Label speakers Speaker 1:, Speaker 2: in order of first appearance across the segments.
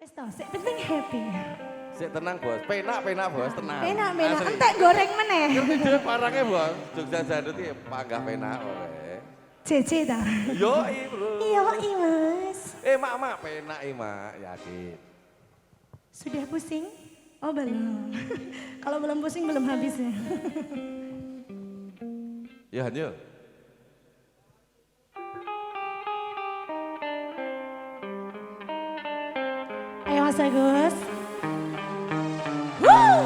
Speaker 1: Wis toh, sik penting happy.
Speaker 2: Sik tenang bos, penak bos, tenang.
Speaker 1: Penak,
Speaker 2: Asli.
Speaker 1: entek goreng meneh.
Speaker 2: Ngerti dhewe parangnya bos, Jogja Jandut iki panggah penak oleh.
Speaker 1: Cece ta.
Speaker 2: Yo bro.
Speaker 1: Iya, Mas.
Speaker 2: Mak, penak mak, yakin.
Speaker 1: Sudah pusing? Oh belum. Kalau belum pusing belum habis ya.
Speaker 2: Ya Hanyo.
Speaker 1: Ayo Mas Agus. Woo!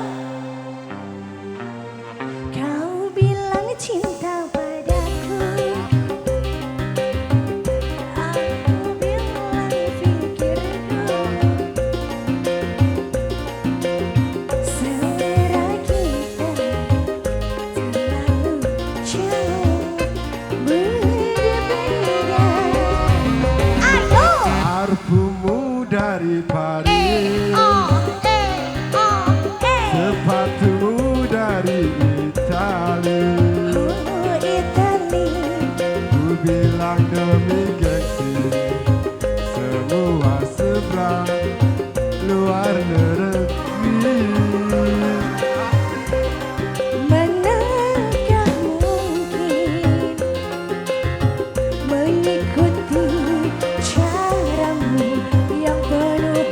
Speaker 1: Kau bilang cinta padaku, aku bilang pikirku, selera kita terlalu jauh berbeda. Ayo!
Speaker 3: Parfummu dari Paris, sepatumu dari Itali.
Speaker 1: Oh, Itali.
Speaker 3: Ku bilang demi gengsi, semua seberang luar negeri.
Speaker 1: Manakah mungkin mengikuti caramu yang penuh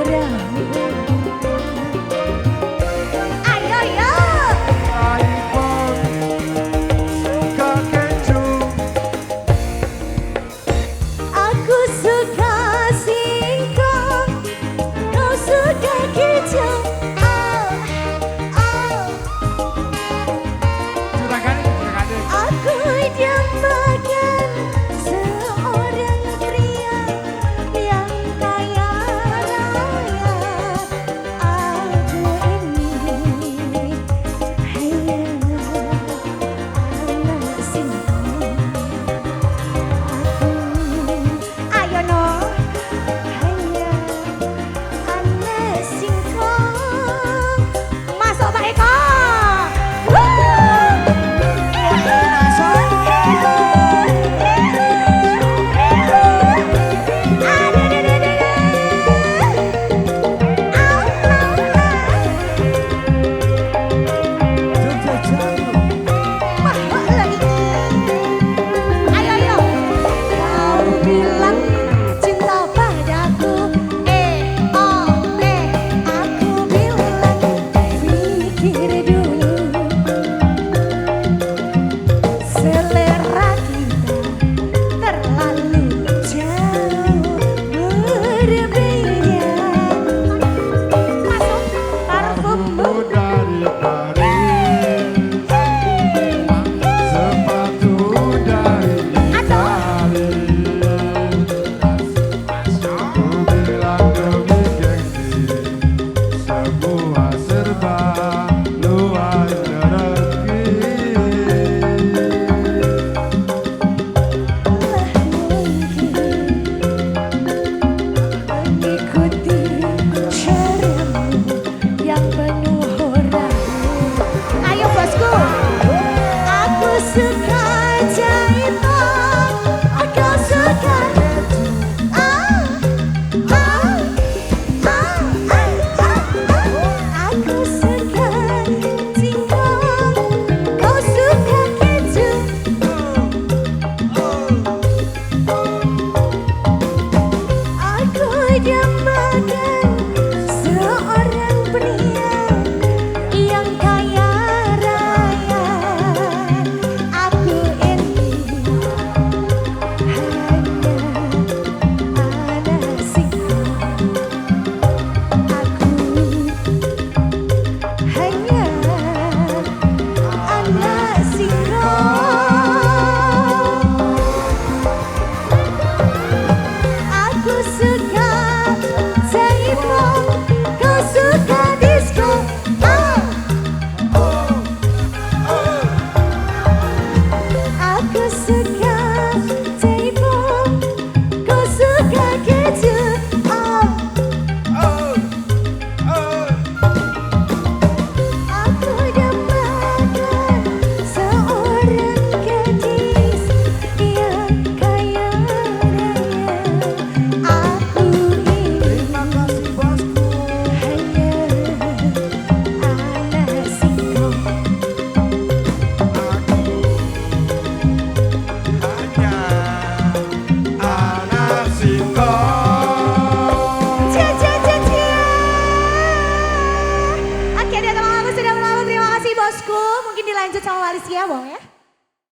Speaker 1: ragu. Ayo yo,
Speaker 3: iPhone suka kencung,
Speaker 1: aku suka singkong, kau suka kicau. Oh, oh. Aku dambakan seorang pria yang kaya raya. Aku ini hanya anak singkong. Ayo no, hanya anak singkong. Masuk Pak Eko. Kau bilang cinta padaku, aku bilang pikir dulu. Selera kita terlalu jauh berbeda. Masuk parfummu
Speaker 3: dari Paris, sepatu dari Itali. Ku bilang demi gengsi, semua serba luar negeri.
Speaker 1: mengikuti caramu yang penuh ragu. Ayo bosku, aku suka jahitan, kau suka aku suka singkong, kau suka keju. Aku dambakan lagu mungkin dilanjut sama Walisya, Bang ya.